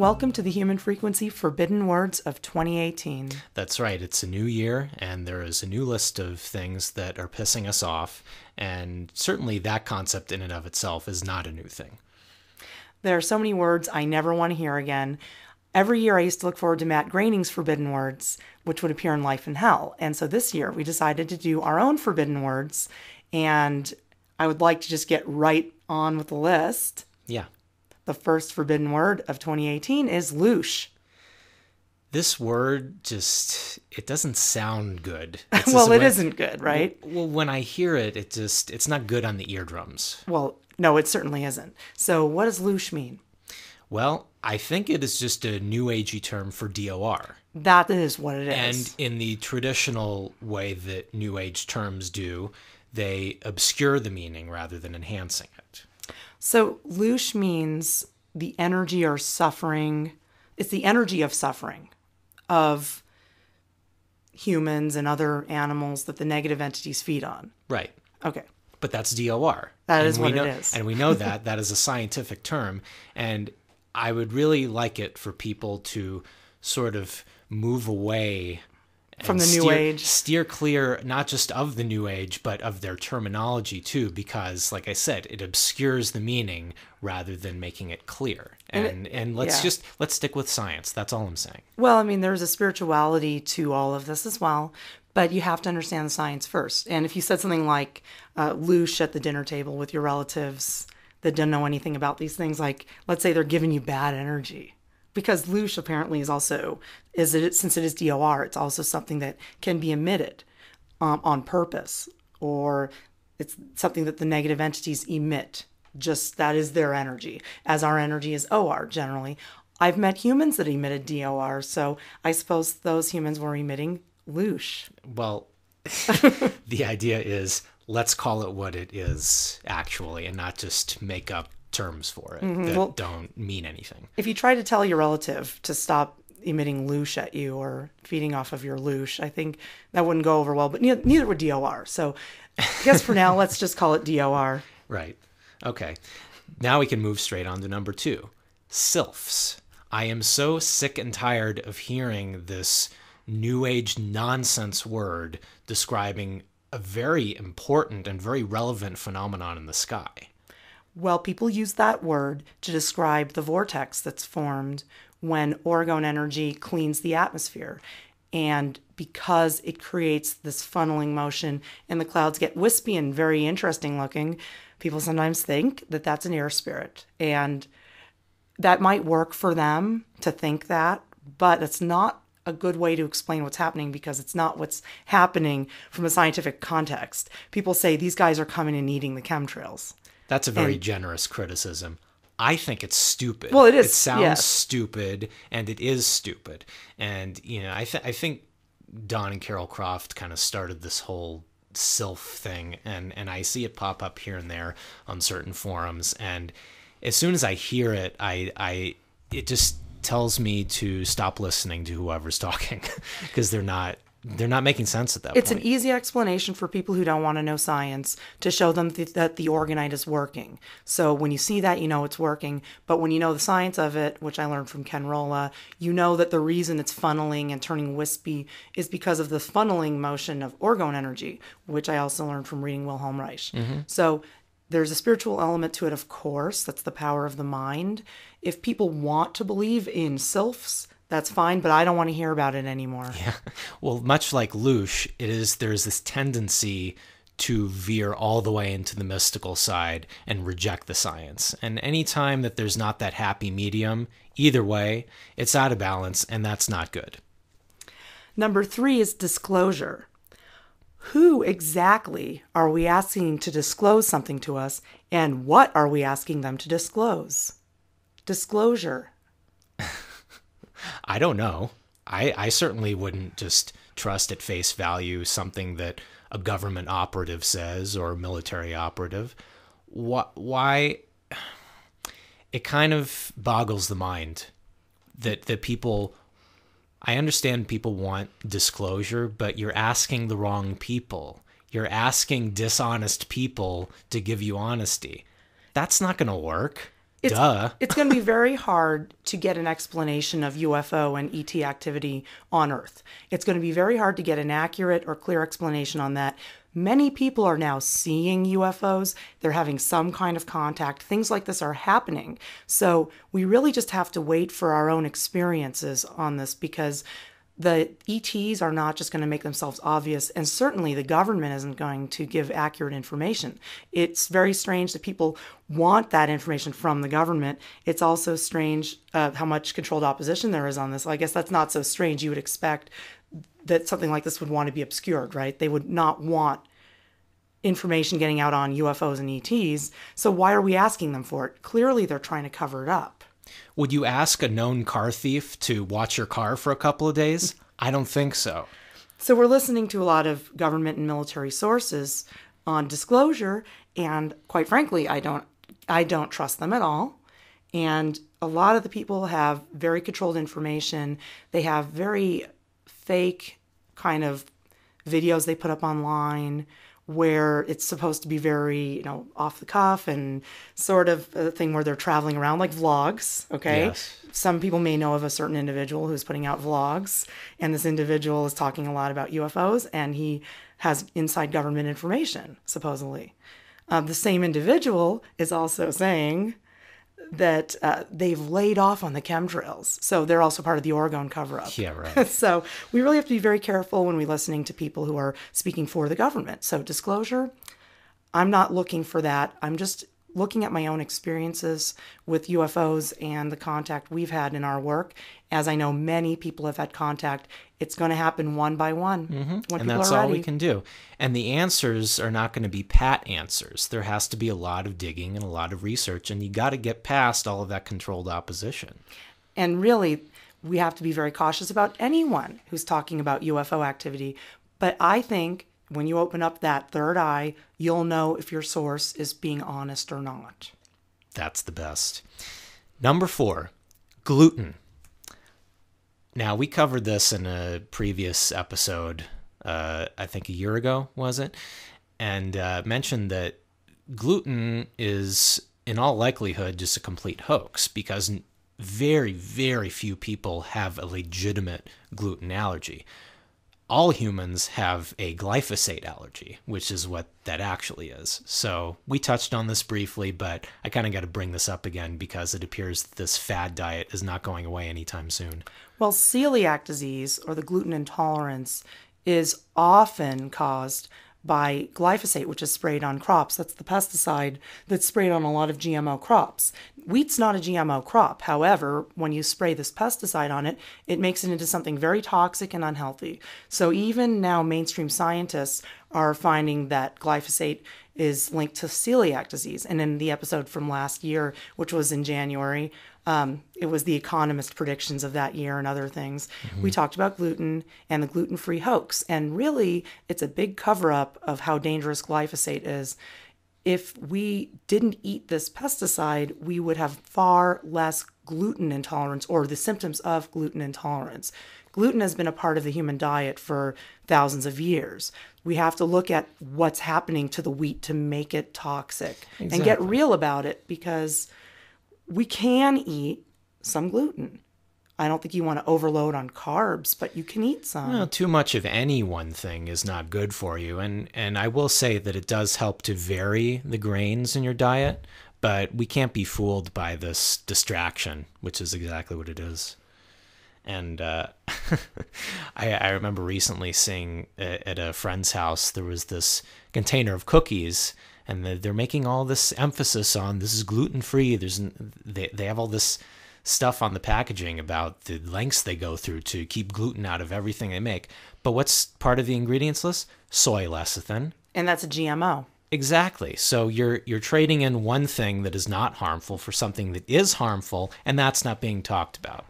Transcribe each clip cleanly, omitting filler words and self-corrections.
Welcome to the Human Frequency Forbidden Words of 2018. That's right. It's a new year, and there is a new list of things that are pissing us off, and certainly that concept in and of itself is not a new thing. There are so many words I never want to hear again. Every year I used to look forward to Matt Groening's Forbidden Words, which would appear in Life and Hell. And so this year we decided to do our own Forbidden Words, and I would like to just get right on with the list. Yeah. The first forbidden word of 2018 is loosh. This word it doesn't sound good. Well, it isn't good, right? Well, when I hear it, it's not good on the eardrums. Well, no, it certainly isn't. So what does loosh mean? Well, I think it is just a new agey term for DOR. That is what it is. And in the traditional way that new age terms do, they obscure the meaning rather than enhancing it. So loosh means the energy or suffering. It's the energy of suffering of humans and other animals that the negative entities feed on. Right. Okay. But that's DOR. That is what it is. And we know that. That is a scientific term. And I would really like it for people to sort of move away from the new age. Steer clear, not just of the new age, but of their terminology too, because like I said, it obscures the meaning rather than making it clear. And let's stick with science. That's all I'm saying. Well, I mean, there's a spirituality to all of this as well, but you have to understand the science first. And if you said something like loosh at the dinner table with your relatives that don't know anything about these things, like let's say they're giving you bad energy. Because loosh apparently is also, since it is DOR, it's also something that can be emitted on purpose, or it's something that the negative entities emit. Just that is their energy, as our energy is OR generally. I've met humans that emitted DOR, so I suppose those humans were emitting loosh. Well, the idea is let's call it what it is actually, and not just make up terms for it that don't mean anything. If you try to tell your relative to stop emitting loosh at you or feeding off of your loosh, I think that wouldn't go over well, but neither would DOR. So I guess for now, let's just call it DOR. Right. Okay. Now we can move straight on to number 2. Sylphs. I am so sick and tired of hearing this new age nonsense word describing a very important and very relevant phenomenon in the sky. Well, people use that word to describe the vortex that's formed when orgone energy cleans the atmosphere. And because it creates this funneling motion and the clouds get wispy and very interesting looking, people sometimes think that that's an air spirit. And that might work for them to think that, but it's not a good way to explain what's happening because it's not what's happening from a scientific context. People say these guys are coming and eating the chemtrails. That's a very generous criticism. I think it's stupid. Well, it is. It sounds stupid, and it is stupid. And, I think Don and Carol Croft kind of started this whole Sylph thing, and I see it pop up here and there on certain forums. And as soon as I hear it, it just tells me to stop listening to whoever's talking because they're not making sense at that point. It's an easy explanation for people who don't want to know science to show them that the orgonite is working. So when you see that, you know it's working. But when you know the science of it, which I learned from Ken Rolla, you know that the reason it's funneling and turning wispy is because of the funneling motion of orgone energy, which I also learned from reading Wilhelm Reich. Mm-hmm. So there's a spiritual element to it, of course. That's the power of the mind. If people want to believe in sylphs, that's fine, but I don't want to hear about it anymore. Yeah. Well, much like loosh, there's this tendency to veer all the way into the mystical side and reject the science. And any time that there's not that happy medium, either way, it's out of balance, and that's not good. Number 3 is disclosure. Who exactly are we asking to disclose something to us, and what are we asking them to disclose? Disclosure. I don't know. I certainly wouldn't just trust at face value something that a government operative says or a military operative. Why? It kind of boggles the mind that people... I understand people want disclosure, but you're asking the wrong people. You're asking dishonest people to give you honesty. That's not going to work. Duh. It's going to be very hard to get an explanation of UFO and ET activity on Earth. It's going to be very hard to get an accurate or clear explanation on that. Many people are now seeing UFOs. They're having some kind of contact. Things like this are happening. So we really just have to wait for our own experiences on this, because the ETs are not just going to make themselves obvious, and certainly the government isn't going to give accurate information. It's very strange that people want that information from the government. It's also strange how much controlled opposition there is on this. I guess that's not so strange. You would expect that something like this would want to be obscured, right? They would not want information getting out on UFOs and ETs. So why are we asking them for it? Clearly they're trying to cover it up. Would you ask a known car thief to watch your car for a couple of days? I don't think so. So we're listening to a lot of government and military sources on disclosure, and quite frankly, I don't trust them at all. And a lot of the people have very controlled information. They have very fake kind of videos they put up online where it's supposed to be very, off the cuff and sort of a thing where they're traveling around, like vlogs, okay? Yes. Some people may know of a certain individual who's putting out vlogs, and this individual is talking a lot about UFOs, and he has inside government information, supposedly. The same individual is also saying that they've laid off on the chemtrails. So they're also part of the Oregon cover-up. Yeah, right. So we really have to be very careful when we're listening to people who are speaking for the government. So disclosure, I'm not looking for that. I'm just looking at my own experiences with UFOs and the contact we've had in our work. As I know many people have had contact, it's going to happen one by one. Mm-hmm. And that's all we can do. And the answers are not going to be pat answers. There has to be a lot of digging and a lot of research, and you got to get past all of that controlled opposition. And really, we have to be very cautious about anyone who's talking about UFO activity. But I think when you open up that third eye, you'll know if your source is being honest or not. That's the best. Number 4, gluten. Now, we covered this in a previous episode, I think a year ago, was it? And mentioned that gluten is, in all likelihood, just a complete hoax, because very, very few people have a legitimate gluten allergy. All humans have a glyphosate allergy, which is what that actually is. So we touched on this briefly, but I kind of got to bring this up again because it appears that this fad diet is not going away anytime soon. Well, celiac disease, or the gluten intolerance, is often caused by glyphosate, which is sprayed on crops. That's the pesticide that's sprayed on a lot of GMO crops. Wheat's not a GMO crop. However, when you spray this pesticide on it, it makes it into something very toxic and unhealthy. So even now, mainstream scientists are finding that glyphosate is linked to celiac disease. And in the episode from last year, which was in January, it was the Economist predictions of that year and other things. Mm-hmm. We talked about gluten and the gluten-free hoax. And really, it's a big cover-up of how dangerous glyphosate is. If we didn't eat this pesticide, we would have far less gluten intolerance, or the symptoms of gluten intolerance. Gluten has been a part of the human diet for thousands of years. We have to look at what's happening to the wheat to make it toxic. Exactly. And get real about it, because we can eat some gluten. I don't think you want to overload on carbs, but you can eat some. Well, too much of any one thing is not good for you. And I will say that it does help to vary the grains in your diet, but we can't be fooled by this distraction, which is exactly what it is. And I remember recently seeing at a friend's house, there was this container of cookies, and they're making all this emphasis on this is gluten-free. They have all this stuff on the packaging about the lengths they go through to keep gluten out of everything they make. But what's part of the ingredients list? Soy lecithin. And that's a GMO. Exactly. So you're trading in one thing that is not harmful for something that is harmful, and that's not being talked about.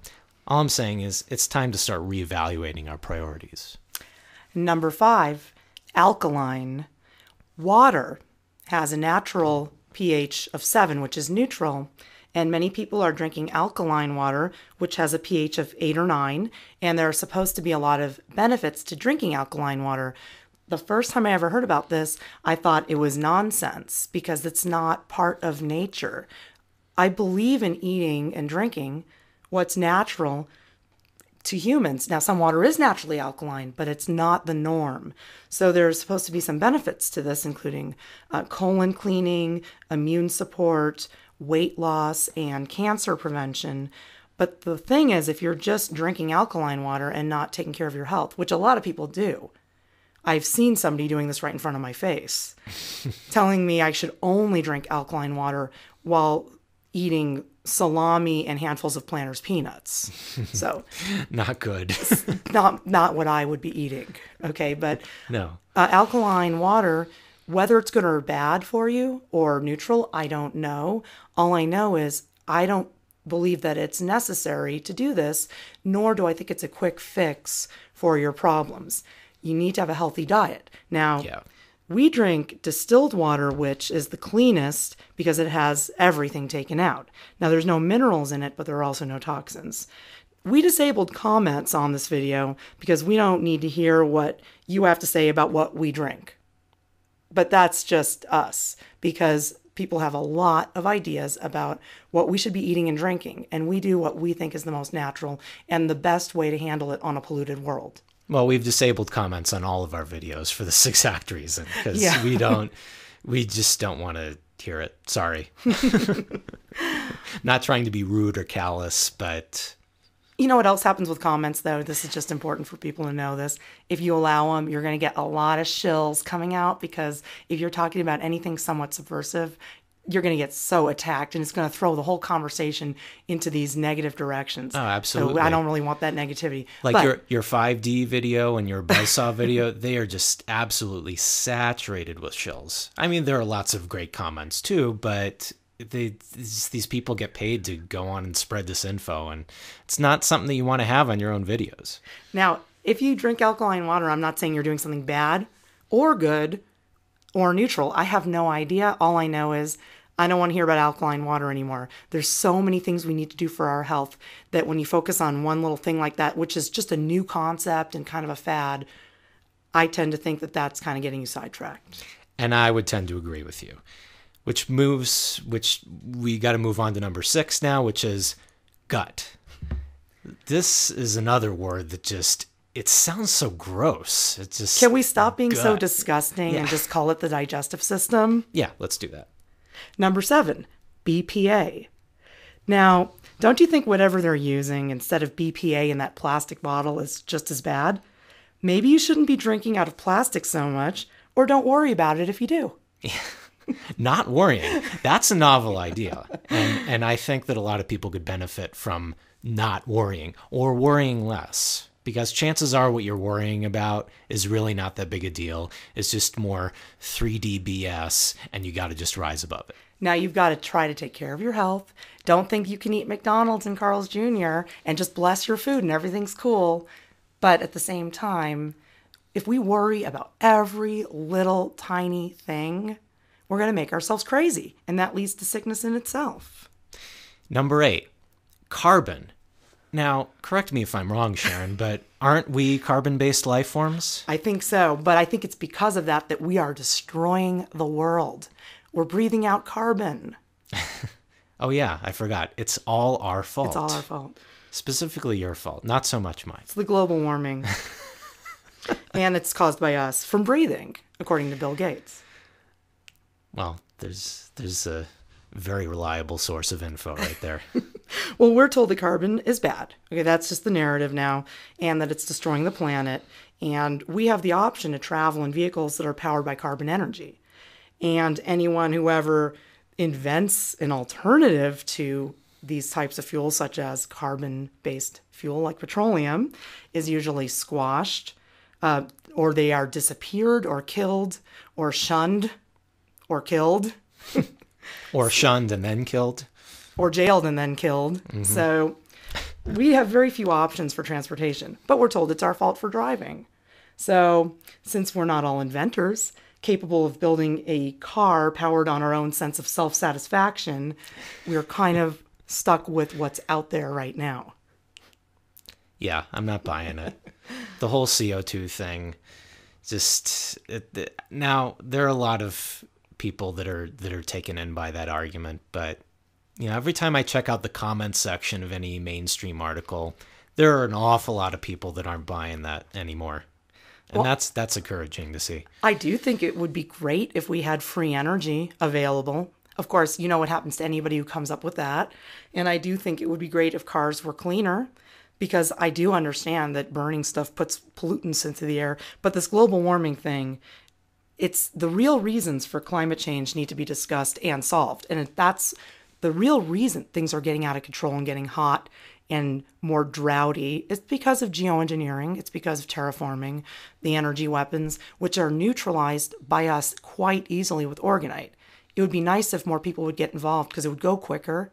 All I'm saying is it's time to start reevaluating our priorities. Number 5, alkaline. Water has a natural pH of 7, which is neutral, and many people are drinking alkaline water, which has a pH of 8 or 9, and there are supposed to be a lot of benefits to drinking alkaline water. The first time I ever heard about this, I thought it was nonsense, because it's not part of nature. I believe in eating and drinking what's natural to humans. Now, some water is naturally alkaline, but it's not the norm. So there's supposed to be some benefits to this, including colon cleaning, immune support, weight loss, and cancer prevention. But the thing is, if you're just drinking alkaline water and not taking care of your health, which a lot of people do, I've seen somebody doing this right in front of my face, telling me I should only drink alkaline water while eating salami and handfuls of Planters peanuts. So not good. not what I would be eating. Okay, but No. Alkaline water, whether it's good or bad for you or neutral, I don't know. All I know is I don't believe that it's necessary to do this, nor do I think it's a quick fix for your problems. You need to have a healthy diet. Now, Yeah. we drink distilled water, which is the cleanest because it has everything taken out. Now, there's no minerals in it, but there are also no toxins. We disabled comments on this video because we don't need to hear what you have to say about what we drink. But that's just us, because people have a lot of ideas about what we should be eating and drinking, and we do what we think is the most natural and the best way to handle it on a polluted world. Well, we've disabled comments on all of our videos for this exact reason, because Yeah. we just don't want to hear it. Sorry. Not trying to be rude or callous, but You know what else happens with comments, though? This is just important for people to know this. If you allow them, you're going to get a lot of shills coming out, because if you're talking about anything somewhat subversive, you're going to get so attacked, and it's going to throw the whole conversation into these negative directions. Oh, absolutely. So I don't really want that negativity. like But your 5D video and your Buzzsaw video, they are just absolutely saturated with shills. I mean, there are lots of great comments too, but these people get paid to go on and spread this info, and it's not something that you want to have on your own videos. Now, if you drink alkaline water, I'm not saying you're doing something bad or good or neutral. I have no idea. All I know is I don't want to hear about alkaline water anymore. There's so many things we need to do for our health that when you focus on one little thing like that, which is just a new concept and kind of a fad, I tend to think that that's kind of getting you sidetracked. And I would tend to agree with you. Which we got to move on to number 6 now, which is gut. This is another word that just, it sounds so gross. It's just, Can we stop being so gut. disgusting and Yeah. just call it the digestive system? Yeah, let's do that. Number 7, BPA. Now, don't you think whatever they're using instead of BPA in that plastic bottle is just as bad? Maybe you shouldn't be drinking out of plastic so much, or don't worry about it if you do. Not worrying. That's a novel idea. And I think that a lot of people could benefit from not worrying or worrying less, because chances are what you're worrying about is really not that big a deal. It's just more 3D BS, and you got to just rise above it. Now, you've got to try to take care of your health. Don't think you can eat McDonald's and Carl's Jr. and just bless your food and everything's cool. But at the same time, if we worry about every little tiny thing, we're going to make ourselves crazy, and that leads to sickness in itself. Number 8, carbon. Now, correct me if I'm wrong, Sharon, but aren't we carbon-based life forms? I think so, but I think it's because of that we are destroying the world. We're breathing out carbon. Oh yeah, I forgot. It's all our fault. It's all our fault. Specifically your fault, not so much mine. It's the global warming. And it's caused by us from breathing, according to Bill Gates. Well, there's a very reliable source of info right there. Well, we're told that carbon is bad. Okay, that's just the narrative now, and that it's destroying the planet. And we have the option to travel in vehicles that are powered by carbon energy. And anyone who ever invents an alternative to these types of fuels, such as carbon-based fuel like petroleum, is usually squashed, or they are disappeared or killed or shunned or killed. Or shunned and then killed. Or jailed and then killed. Mm-hmm. So we have very few options for transportation, but we're told it's our fault for driving. So since we're not all inventors, capable of building a car powered on our own sense of self-satisfaction, we're kind of stuck with what's out there right now. Yeah, I'm not buying it. The whole CO2 thing, now there are a lot of people that are taken in by that argument, but You know, every time I check out the comments section of any mainstream article, there are an awful lot of people that aren't buying that anymore. And well, that's encouraging to see. I do think it would be great if we had free energy available. Of course, you know what happens to anybody who comes up with that. And I do think it would be great if cars were cleaner, because I do understand that burning stuff puts pollutants into the air. But this global warming thing, it's the real reasons for climate change need to be discussed and solved. And that's the real reason things are getting out of control and getting hot and more droughty. It's because of geoengineering. It's because of terraforming, the energy weapons, which are neutralized by us quite easily with orgonite. It would be nice if more people would get involved because it would go quicker,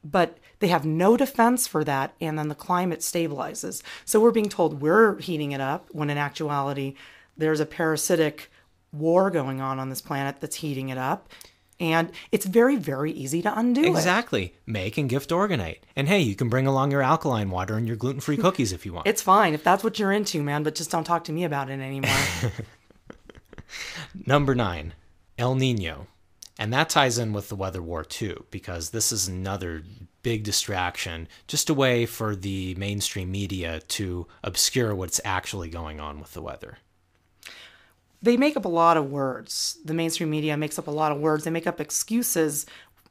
but they have no defense for that, and then the climate stabilizes. So we're being told we're heating it up, when in actuality, there's a parasitic war going on this planet that's heating it up. And it's very, very easy to undo Exactly. Make and gift orgonite. And hey, you can bring along your alkaline water and your gluten-free cookies if you want. It's fine if that's what you're into, man, but just don't talk to me about it anymore. Number 9, El Nino. And that ties in with the weather war too, because this is another big distraction, just a way for the mainstream media to obscure what's actually going on with the weather. They make up a lot of words. The mainstream media makes up a lot of words. They make up excuses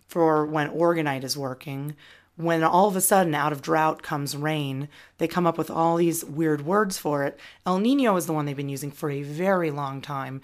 for when orgonite is working. When all of a sudden out of drought comes rain, they come up with all these weird words for it. El Nino is the one they've been using for a very long time.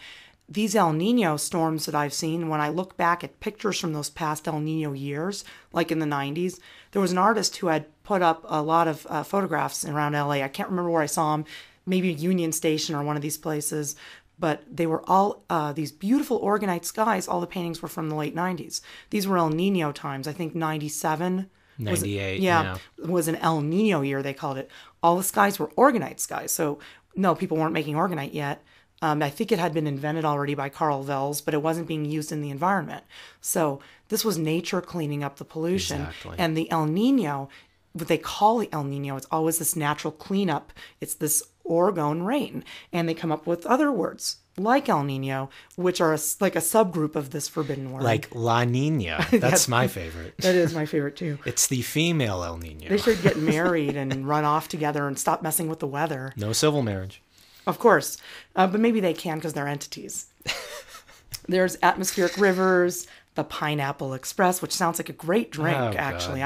These El Nino storms that I've seen, when I look back at pictures from those past El Nino years, like in the 90s, there was an artist who had put up a lot of photographs around LA. I can't remember where I saw them, maybe Union Station or one of these places. But they were all these beautiful orgonite skies. All the paintings were from the late 90s. These were El Nino times. I think 97. 98, was an El Nino year, they called it. All the skies were orgonite skies. So, no, people weren't making orgonite yet. I think it had been invented already by Carl Wells, but it wasn't being used in the environment. So this was nature cleaning up the pollution. Exactly. And the El Nino, what they call the El Nino, it's always this natural cleanup. It's this orgone rain. And they come up with other words like El Nino, which are like a subgroup of this forbidden word. Like La Nina. That's my favorite. That is my favorite too. It's the female El Nino. They should get married and run off together and stop messing with the weather. No civil marriage. Of course. But maybe they can because they're entities. There's atmospheric rivers, the Pineapple Express, which sounds like a great drink, actually.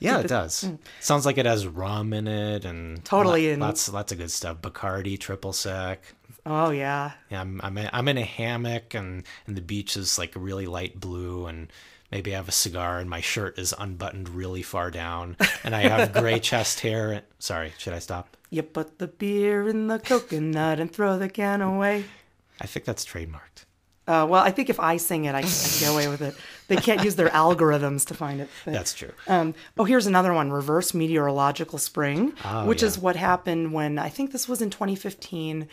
Yeah, it does. Sounds like it has rum in it and totally lots of good stuff. Bacardi, triple sec. Oh yeah. Yeah, I'm in a hammock and the beach is like really light blue, and maybe I have a cigar and my shirt is unbuttoned really far down and I have gray chest hair. Sorry, should I stop? You put the beer in the coconut and throw the can away. I think that's trademarked. Well, I think if I sing it, I can get away with it. They can't use their algorithms to find it. But, that's true. Here's another one, reverse meteorological spring, which is what happened when, I think this was in 2015,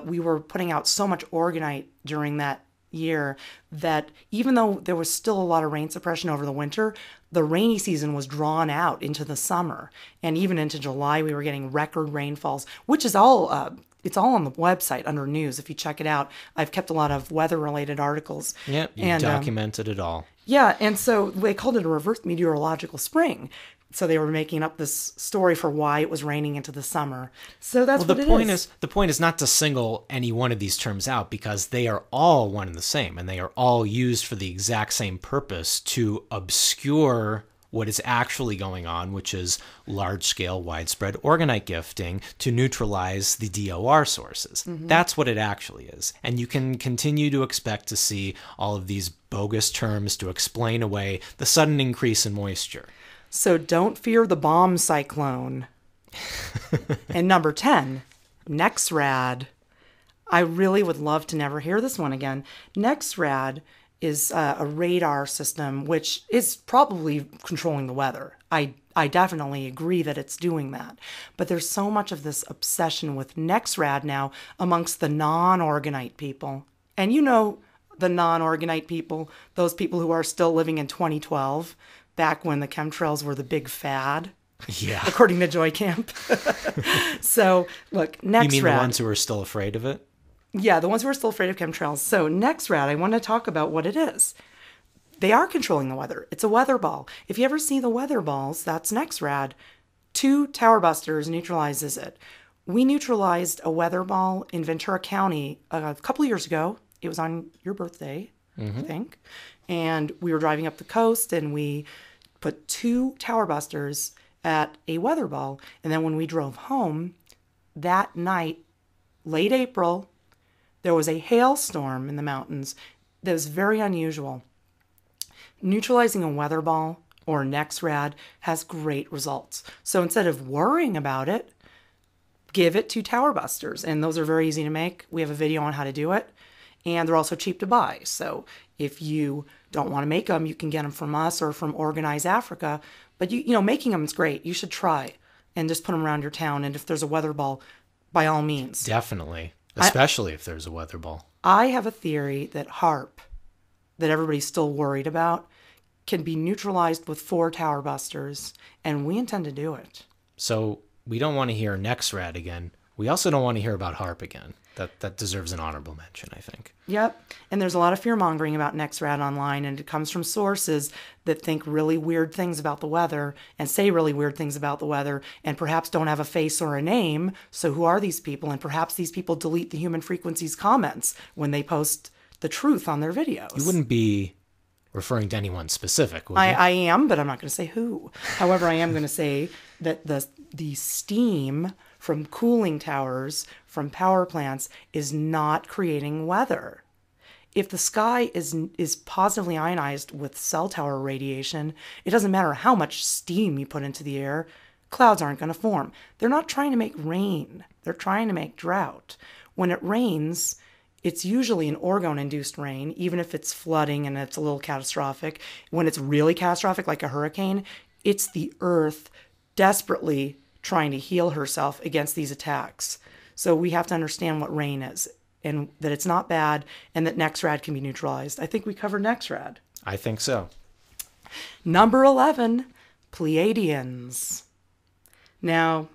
we were putting out so much orgonite during that year that even though there was still a lot of rain suppression over the winter, the rainy season was drawn out into the summer. And even into July, we were getting record rainfalls, which is all... it's all on the website under news. If you check it out, I've kept a lot of weather-related articles. Yeah, you documented it all. Yeah, and so they called it a reverse meteorological spring. So they were making up this story for why it was raining into the summer. So that's what it is. The point is not to single any one of these terms out, because they are all one and the same, and they are all used for the exact same purpose, to obscure what is actually going on, which is large-scale, widespread orgonite gifting to neutralize the DOR sources. Mm-hmm. That's what it actually is. And you can continue to expect to see all of these bogus terms to explain away the sudden increase in moisture. So don't fear the bomb cyclone. And number 10, Nexrad. I really would love to never hear this one again. Nexrad is a radar system which is probably controlling the weather. I definitely agree that it's doing that. But there's so much of this obsession with Nexrad now amongst the non-orgonite people. And you know the non-orgonite people, those people who are still living in 2012, back when the chemtrails were the big fad. Yeah. According to Joy Camp. So, look, Nexrad. You mean the ones who are still afraid of it? Yeah, the ones who are still afraid of chemtrails. So Nexrad, I want to talk about what it is. They are controlling the weather. It's a weather ball. If you ever see the weather balls, that's Nexrad. 2 tower busters neutralizes it. We neutralized a weather ball in Ventura County a couple of years ago. It was on your birthday, I think. And we were driving up the coast and we put 2 tower busters at a weather ball. And then when we drove home that night, late April, there was a hailstorm in the mountains that was very unusual. Neutralizing a weather ball or Nexrad has great results. So instead of worrying about it, give it 2 tower busters. And those are very easy to make. We have a video on how to do it. And they're also cheap to buy. So if you don't want to make them, you can get them from us or from Organize Africa. But you know, making them is great. You should try and just put them around your town. And if there's a weather ball, by all means. Definitely. Especially if there's a weather ball. I have a theory that HARP, that everybody's still worried about, can be neutralized with 4 tower busters, and we intend to do it. So we don't want to hear Nexrad again. We also don't want to hear about HARP again. That deserves an honorable mention, I think. Yep. And there's a lot of fear-mongering about Nexrad online, and it comes from sources that think really weird things about the weather and say really weird things about the weather and perhaps don't have a face or a name. So who are these people? And perhaps these people delete the Human Frequencies comments when they post the truth on their videos. You wouldn't be referring to anyone specific, would you? I am, but I'm not going to say who. However, I am going to say that the steam from cooling towers, from power plants, is not creating weather. If the sky is positively ionized with cell tower radiation, it doesn't matter how much steam you put into the air, clouds aren't going to form. They're not trying to make rain. They're trying to make drought. When it rains, it's usually an orgone-induced rain, even if it's flooding and it's a little catastrophic. When it's really catastrophic, like a hurricane, it's the earth desperately trying to heal herself against these attacks. So we have to understand what rain is and that it's not bad and that Nexrad can be neutralized. I think we covered Nexrad. I think so. Number 11, Pleiadians. Now,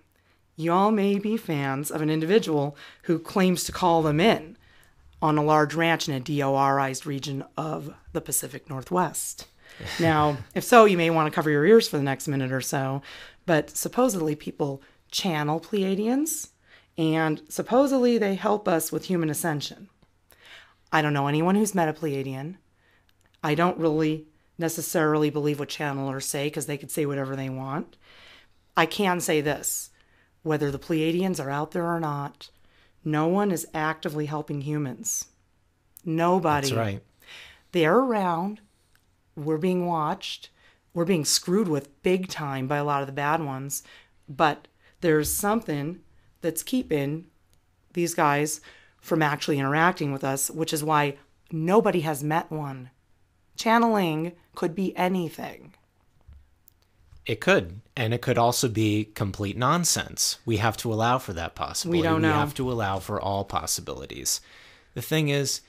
y'all may be fans of an individual who claims to call them in on a large ranch in a DORized region of the Pacific Northwest. Now, if so, you may want to cover your ears for the next minute or so, but supposedly people channel Pleiadians, and supposedly they help us with human ascension. I don't know anyone who's met a Pleiadian. I don't really necessarily believe what channelers say, because they could say whatever they want. I can say this, whether the Pleiadians are out there or not, no one is actively helping humans. Nobody. That's right. They're around. We're being watched. We're being screwed with big time by a lot of the bad ones. But there's something that's keeping these guys from actually interacting with us, which is why nobody has met one. Channeling could be anything. It could. And it could also be complete nonsense. We have to allow for that possibility. We don't know. We have to allow for all possibilities. The thing is,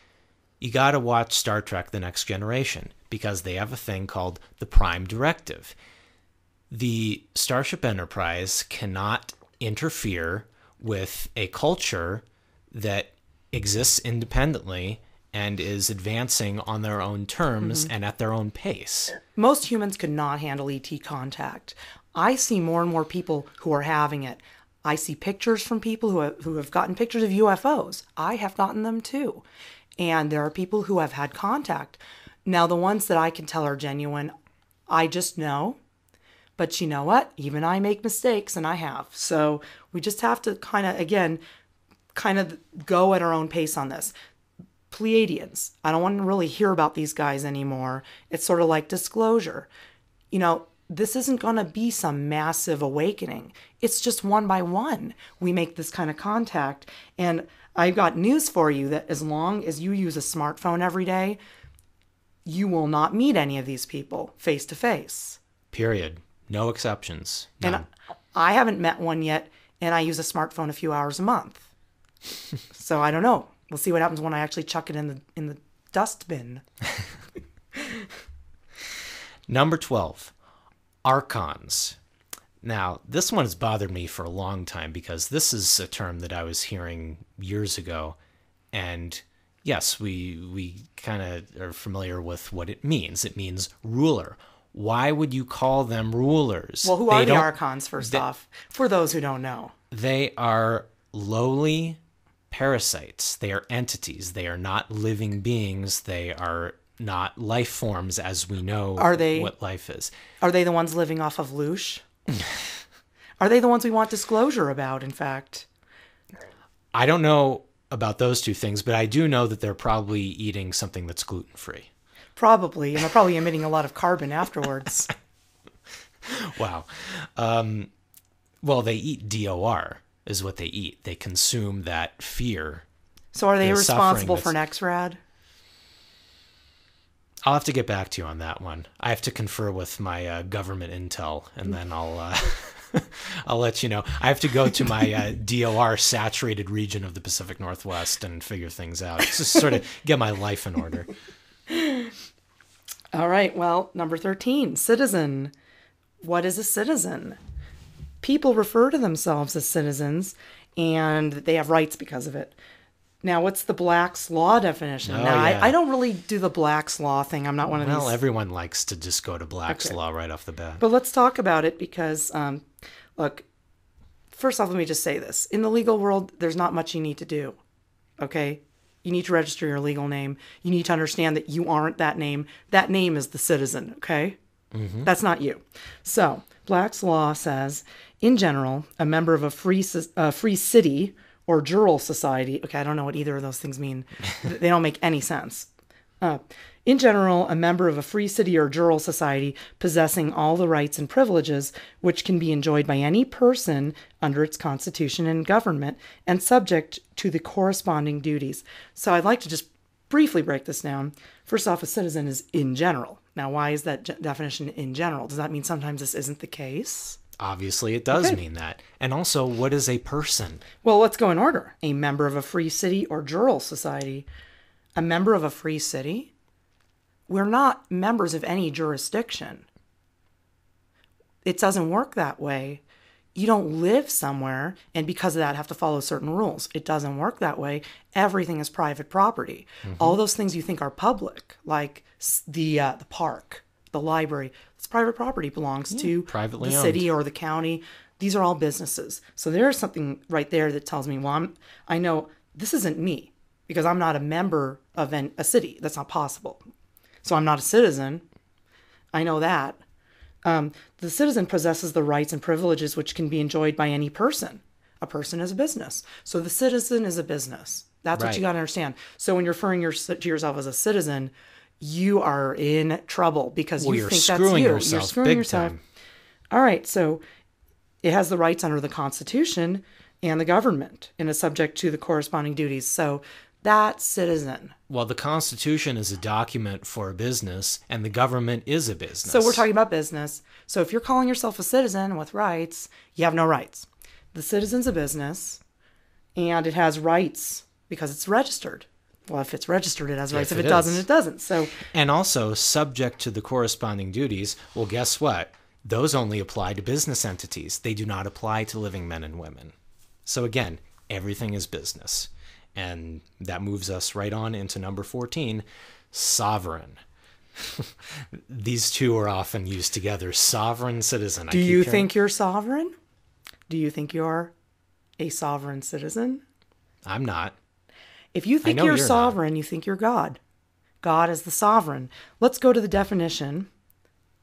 you got to watch Star Trek The Next Generation, because they have a thing called the Prime Directive. The Starship Enterprise cannot interfere with a culture that exists independently and is advancing on their own terms and at their own pace. Most humans could not handle ET contact. I see more and more people who are having it. I see pictures from people who have gotten pictures of UFOs. I have gotten them too. And there are people who have had contact. Now, the ones that I can tell are genuine, I just know. But you know what? Even I make mistakes, and I have. So we just have to kind of go at our own pace on this. Pleiadians. I don't want to really hear about these guys anymore. It's sort of like disclosure. You know, this isn't going to be some massive awakening. It's just one by one we make this kind of contact. And I've got news for you that as long as you use a smartphone every day, you will not meet any of these people face to face. Period. No exceptions. None. And I haven't met one yet, and I use a smartphone a few hours a month. So I don't know. We'll see what happens when I actually chuck it in the dustbin. Number 12, Archons. Now, this one has bothered me for a long time because this is a term that I was hearing years ago, and Yes, we kind of are familiar with what it means. It means ruler. Why would you call them rulers? Well, who are the Archons, first off, for those who don't know? They are lowly parasites. They are entities. They are not living beings. They are not life forms as we know what life is. Are they the ones living off of Loosh? Are they the ones we want disclosure about, in fact? I don't know about those two things, but I do know that they're probably eating something that's gluten-free. Probably, and they're probably emitting a lot of carbon afterwards. Wow. Well, they eat DOR is what they eat. They consume that fear. So are they responsible for Nexrad? I'll have to get back to you on that one. I have to confer with my government intel, and then I'll let you know. I have to go to my DOR saturated region of the Pacific Northwest and figure things out. Just sort of get my life in order. All right. Well, number 13, citizen. What is a citizen? People refer to themselves as citizens, and they have rights because of it. Now, what's the Black's Law definition? I don't really do the Black's Law thing. I'm not one of these. Well, everyone likes to just go to Black's Law right off the bat. But let's talk about it because, look, first off, let me just say this. In the legal world, there's not much you need to do, okay? You need to register your legal name. You need to understand that you aren't that name. That name is the citizen, okay? Mm-hmm. That's not you. So, Black's Law says, in general, a member of a free city or jural society. Okay, I don't know what either of those things mean. They don't make any sense. In general, a member of a free city or jural society possessing all the rights and privileges which can be enjoyed by any person under its constitution and government and subject to the corresponding duties. So I'd like to just briefly break this down. First off, a citizen is in general. Now, why is that definition in general? Does that mean sometimes this isn't the case? Obviously, it does mean that. And also, what is a person? Well, let's go in order. A member of a free city or jural society. A member of a free city? We're not members of any jurisdiction. It doesn't work that way. You don't live somewhere and because of that have to follow certain rules. It doesn't work that way. Everything is private property. Mm-hmm. All those things you think are public, like the park, the library, it's private property, belongs to privately the owned. City or the county. These are all businesses. So there's something right there that tells me, well, I know this isn't me because I'm not a member of a city. That's not possible. So I'm not a citizen. I know that. The citizen possesses the rights and privileges which can be enjoyed by any person. A person is a business. So the citizen is a business. That's what you got to understand. So when you're referring to yourself as a citizen, you are in trouble because you think that's you. You're screwing yourself. Time. All right. So it has the rights under the Constitution and the government and is subject to the corresponding duties. So that's citizen. Well, the Constitution is a document for a business, and the government is a business. So we're talking about business. So if you're calling yourself a citizen with rights, you have no rights. The citizen's a business, and it has rights because it's registered. Well, if it's registered, it has rights. If it doesn't, it doesn't. So, and also subject to the corresponding duties. Well, guess what? Those only apply to business entities. They do not apply to living men and women. So again, everything is business. And that moves us right on into number 14, sovereign. These two are often used together, sovereign citizen. Do you think you're sovereign? Do you think you're a sovereign citizen? I'm not. If you think you're sovereign, you think you're God. God is the sovereign. Let's go to the definition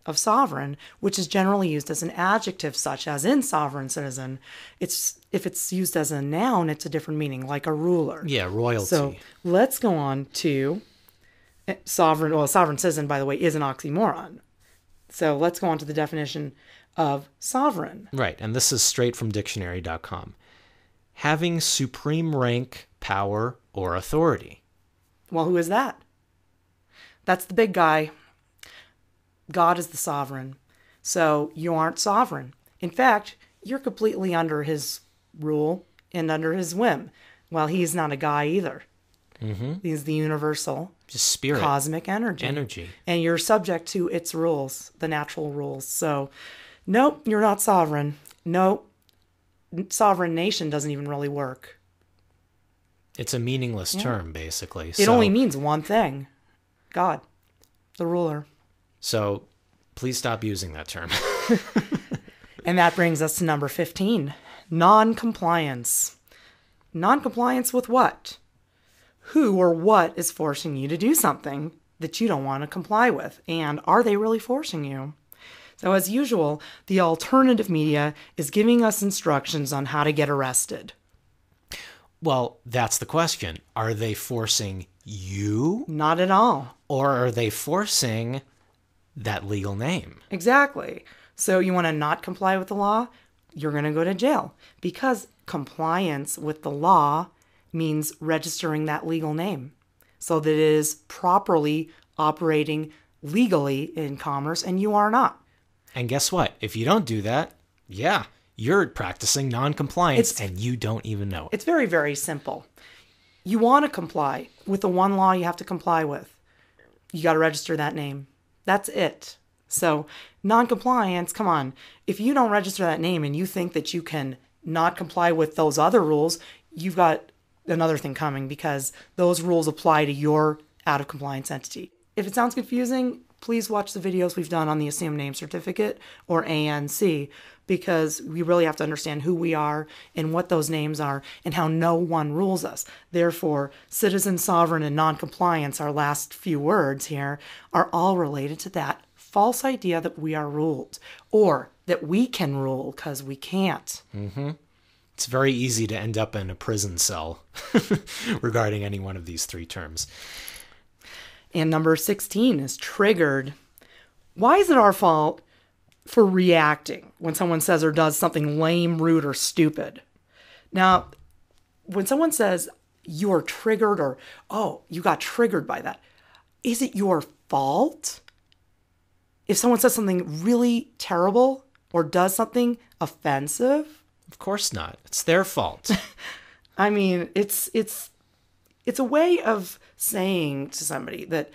of sovereign, which is generally used as an adjective, such as in sovereign citizen. If it's used as a noun, it's a different meaning, like a ruler. Yeah, royalty. So let's go on to sovereign. Well, sovereign citizen, by the way, is an oxymoron. So let's go on to the definition of sovereign. Right, and this is straight from dictionary.com. Having supreme rank, power, or authority. Well, who is that? That's the big guy. God is the sovereign. So you aren't sovereign. In fact, you're completely under his rule and under his whim. Well, he's not a guy either. Mm-hmm. He's the universal, just spirit, cosmic energy. And you're subject to its rules, the natural rules. So, nope, you're not sovereign. Nope. Sovereign nation doesn't even really work. It's a meaningless term, basically. It only means one thing. God, the ruler. So please stop using that term. And that brings us to number 15, non-compliance. Non-compliance with what? Who or what is forcing you to do something that you don't want to comply with? And are they really forcing you? So as usual, the alternative media is giving us instructions on how to get arrested. Well, that's the question. Are they forcing you? Not at all. Or are they forcing that legal name? Exactly. So you want to not comply with the law? You're going to go to jail, because compliance with the law means registering that legal name so that it is properly operating legally in commerce, and you are not. And guess what? If you don't do that, you're practicing non-compliance and you don't even know it. It's very, very simple. You want to comply with the one law you have to comply with. You got to register that name. That's it. So non-compliance, come on. If you don't register that name and you think that you can not comply with those other rules, you've got another thing coming, because those rules apply to your out-of-compliance entity. If it sounds confusing, please watch the videos we've done on the Assumed Name Certificate, or ANC, because we really have to understand who we are and what those names are and how no one rules us. Therefore, citizen, sovereign, and non-compliance, our last few words here, are all related to that false idea that we are ruled, or that we can rule, because we can't. Mm-hmm. It's very easy to end up in a prison cell regarding any one of these three terms. And number 16 is triggered. Why is it our fault for reacting when someone says or does something lame, rude, or stupid? Now, when someone says you're triggered, or, oh, you got triggered by that, is it your fault? If someone says something really terrible or does something offensive? Of course not. It's their fault. I mean, it's a way of saying to somebody that,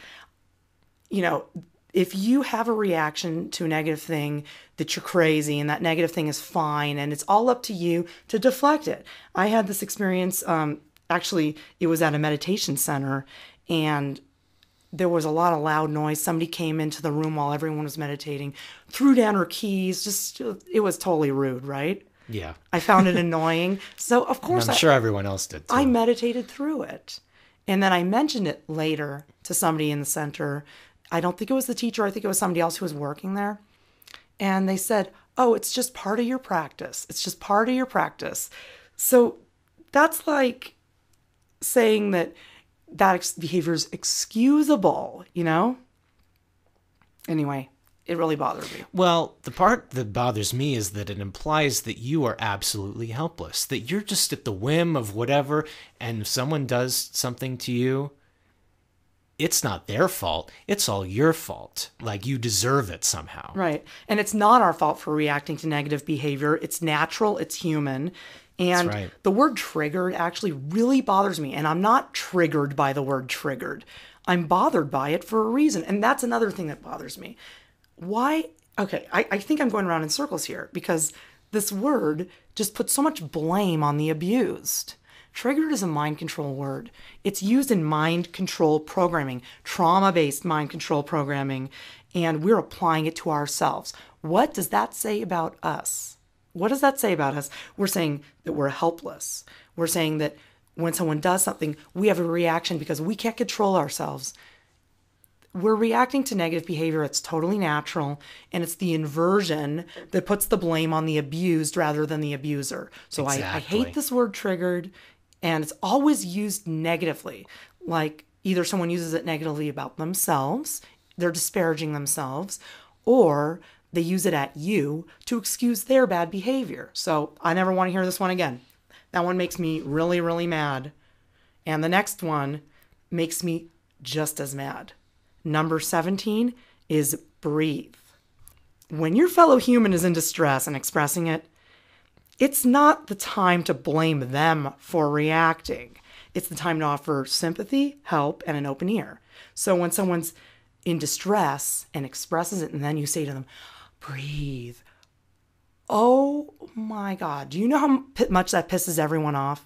you know, if you have a reaction to a negative thing, that you're crazy, and that negative thing is fine, and it's all up to you to deflect it. I had this experience, actually, it was at a meditation center, and there was a lot of loud noise. Somebody came into the room while everyone was meditating, threw down her keys, it was totally rude, right? Yeah. I found it annoying. So, of course, I'm sure everyone else did too. I meditated through it. And then I mentioned it later to somebody in the center. I don't think it was the teacher. I think it was somebody else who was working there. And they said, oh, it's just part of your practice. It's just part of your practice. So that's like saying that behavior is excusable, you know? Anyway, it really bothered me. Well, the part that bothers me is that it implies that you are absolutely helpless, that you're just at the whim of whatever, and if someone does something to you, it's not their fault. It's all your fault. Like, you deserve it somehow. Right. And it's not our fault for reacting to negative behavior. It's natural. It's human. And That's right. The word triggered actually really bothers me. And I'm not triggered by the word triggered. I'm bothered by it for a reason. And that's another thing that bothers me. Why? Okay, I think I'm going around in circles here, because this word just puts so much blame on the abused. Triggered is a mind control word. It's used in mind control programming, trauma-based mind control programming, and we're applying it to ourselves. What does that say about us? What does that say about us? We're saying that we're helpless. We're saying that when someone does something, we have a reaction because we can't control ourselves. We're reacting to negative behavior. It's totally natural. And it's the inversion that puts the blame on the abused rather than the abuser. So Exactly. I hate this word triggered. And it's always used negatively. Like, either someone uses it negatively about themselves, they're disparaging themselves, or they use it at you to excuse their bad behavior. So I never want to hear this one again. That one makes me really, really mad. And the next one makes me just as mad. Number 17 is breathe. When your fellow human is in distress and expressing it, it's not the time to blame them for reacting. It's the time to offer sympathy, help, and an open ear. So when someone's in distress and expresses it, and then you say to them, breathe. Oh my God. Do you know how much that pisses everyone off?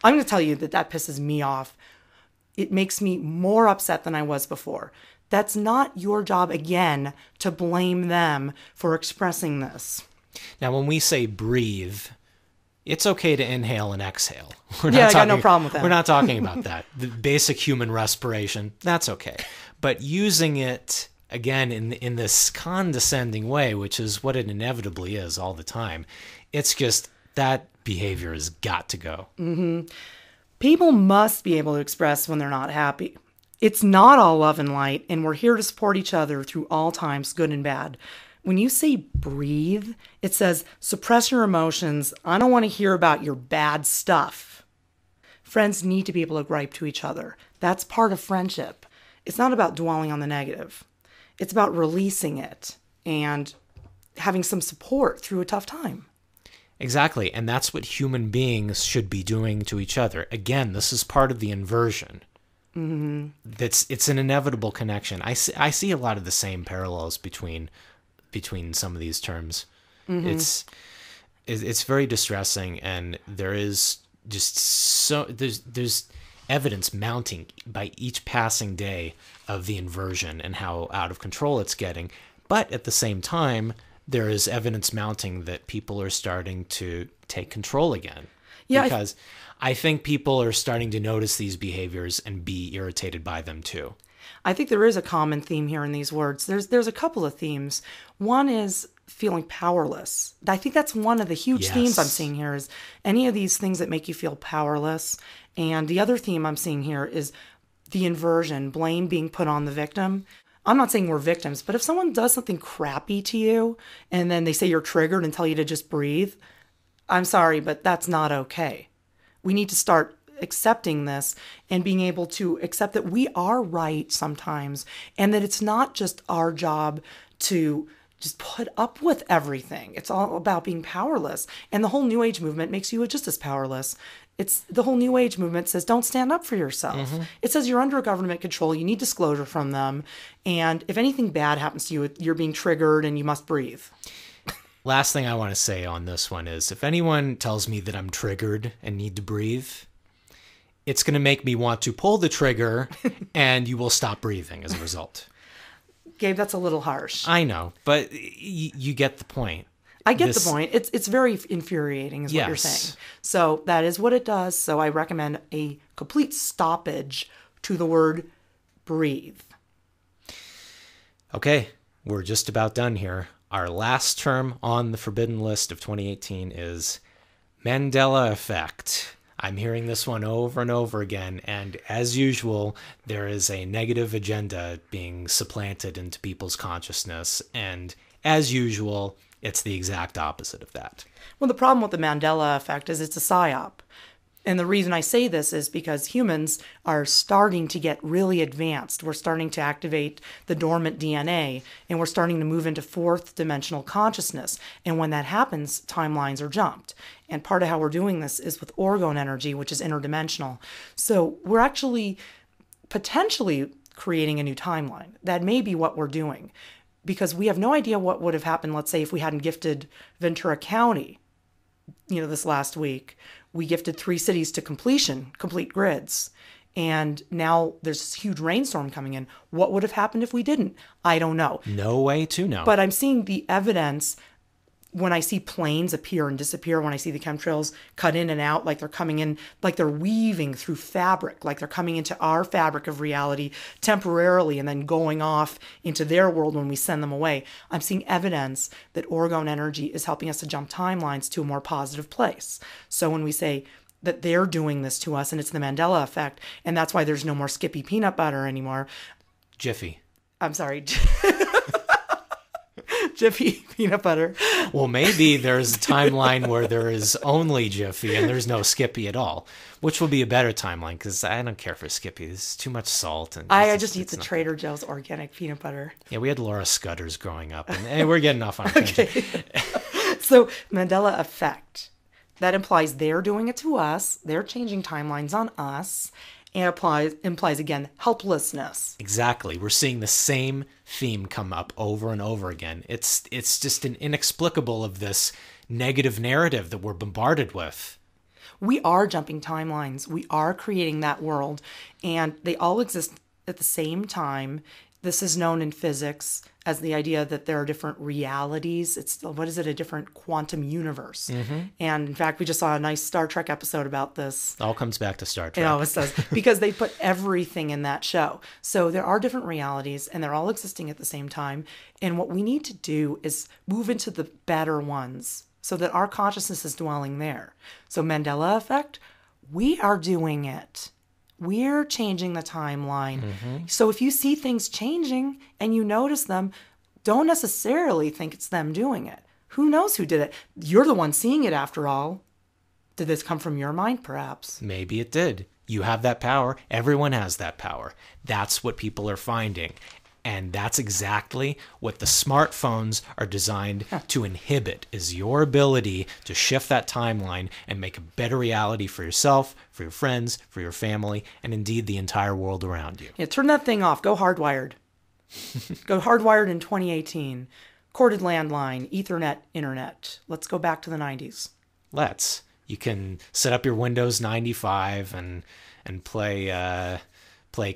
I'm going to tell you that pisses me off. It makes me more upset than I was before. That's not your job, again, to blame them for expressing this. Now, when we say breathe, it's okay to inhale and exhale. I got no problem with that. We're not talking about that. The basic human respiration, that's okay. But using it, again, in this condescending way, which is what it inevitably is all the time, it's just that behavior has got to go. Mm-hmm. People must be able to express when they're not happy. It's not all love and light, and we're here to support each other through all times, good and bad. When you say breathe, it says suppress your emotions. I don't want to hear about your bad stuff. Friends need to be able to gripe to each other. That's part of friendship. It's not about dwelling on the negative. It's about releasing it and having some support through a tough time. Exactly. And that's what human beings should be doing to each other. Again, this is part of the inversion. Mm-hmm. It's an inevitable connection. I see a lot of the same parallels between some of these terms. Mm-hmm. It's very distressing, and there is just there's evidence mounting by each passing day of the inversion and how out of control it's getting. But at the same time, there is evidence mounting that people are starting to take control again. Yeah, because I think people are starting to notice these behaviors and be irritated by them too. I think there is a common theme here in these words. There's a couple of themes. One is feeling powerless. I think that's one of the huge themes I'm seeing here is any of these things that make you feel powerless. And the other theme I'm seeing here is the inversion, blame being put on the victim. I'm not saying we're victims, but if someone does something crappy to you and then they say you're triggered and tell you to just breathe, I'm sorry, but that's not okay. We need to start accepting this and being able to accept that we are right sometimes and that it's not just our job to just put up with everything. It's all about being powerless. And the whole New Age movement makes you just as powerless. It's the whole New Age movement says, don't stand up for yourself. Mm-hmm. It says you're under government control. You need disclosure from them. And if anything bad happens to you, you're being triggered and you must breathe. Last thing I want to say on this one is if anyone tells me that I'm triggered and need to breathe, it's going to make me want to pull the trigger and you will stop breathing as a result. Gabe, that's a little harsh. I know, but you get the point. I get the point. It's very infuriating is what you're saying. So that is what it does. So I recommend a complete stoppage to the word breathe. Okay, we're just about done here. Our last term on the forbidden list of 2018 is Mandela Effect. I'm hearing this one over and over again, and as usual, there is a negative agenda being supplanted into people's consciousness, and as usual, it's the exact opposite of that. Well, the problem with the Mandela Effect is it's a psyop. And the reason I say this is because humans are starting to get really advanced. We're starting to activate the dormant DNA, and we're starting to move into fourth dimensional consciousness. And when that happens, timelines are jumped. And part of how we're doing this is with orgone energy, which is interdimensional. So we're actually potentially creating a new timeline. That may be what we're doing, because we have no idea what would have happened, let's say, if we hadn't gifted Ventura County, this last week. We gifted 3 cities to completion, complete grids. And now there's this huge rainstorm coming in. What would have happened if we didn't? I don't know. No way to know. But I'm seeing the evidence when I see planes appear and disappear, when I see the chemtrails cut in and out, like they're coming in, like they're weaving through fabric, like they're coming into our fabric of reality temporarily and then going off into their world when we send them away. I'm seeing evidence that orgone energy is helping us to jump timelines to a more positive place. So when we say that they're doing this to us and it's the Mandela effect, and that's why there's no more Skippy peanut butter anymore. Jiffy. I'm sorry. Jiffy peanut butter. Well, maybe there's a timeline where there is only Jiffy and there's no Skippy at all, which will be a better timeline because I don't care for Skippy. There's too much salt. And I just eat the Trader Joe's organic peanut butter. Yeah, we had Laura Scudder's growing up, and we're getting off on a tangent. So Mandela Effect. That implies they're doing it to us. They're changing timelines on us. and implies again helplessness. Exactly. We're seeing the same theme come up over and over again. It's just an inexplicable of this negative narrative that we're bombarded with. We are jumping timelines. We are creating that world, and they all exist at the same time. This is known in physics as the idea that there are different realities. It's, what is it, a different quantum universe. And in fact, we just saw a nice Star Trek episode about this. All comes back to Star Trek. It always does, because they put everything in that show. So there are different realities, and they're all existing at the same time. And what we need to do is move into the better ones so that our consciousness is dwelling there. So Mandela Effect, we are doing it. We're changing the timeline. So if you see things changing and you notice them, don't necessarily think it's them doing it. Who knows who did it? You're the one seeing it after all. Did this come from your mind, perhaps? Maybe it did. You have that power. Everyone has that power. That's what people are finding. And that's exactly what the smartphones are designed to inhibit, is your ability to shift that timeline and make a better reality for yourself, for your friends, for your family, and indeed the entire world around you. Yeah, turn that thing off. Go hardwired. Go hardwired in 2018. Corded landline, Ethernet, internet. Let's go back to the 90s. Let's. You can set up your Windows 95 and play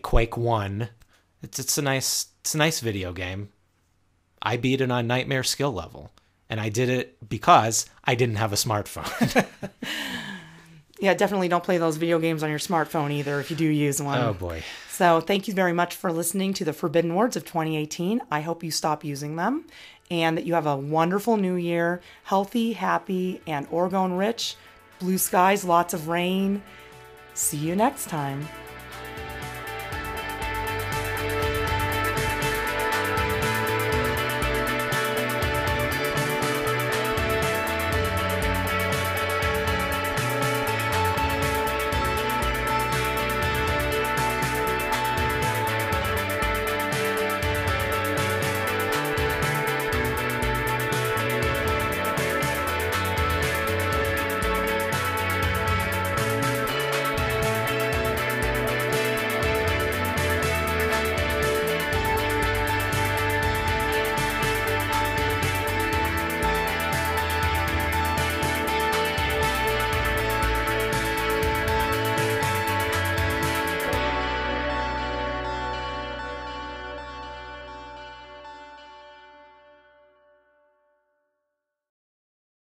Quake 1. It's a nice video game. I beat it on nightmare skill level, and I did it because I didn't have a smartphone. Yeah, definitely don't play those video games on your smartphone either if you do use one. Oh boy. So thank you very much for listening to the Forbidden Words of 2018. I hope you stop using them and that you have a wonderful new year, healthy, happy, and orgone rich, blue skies, lots of rain. See you next time.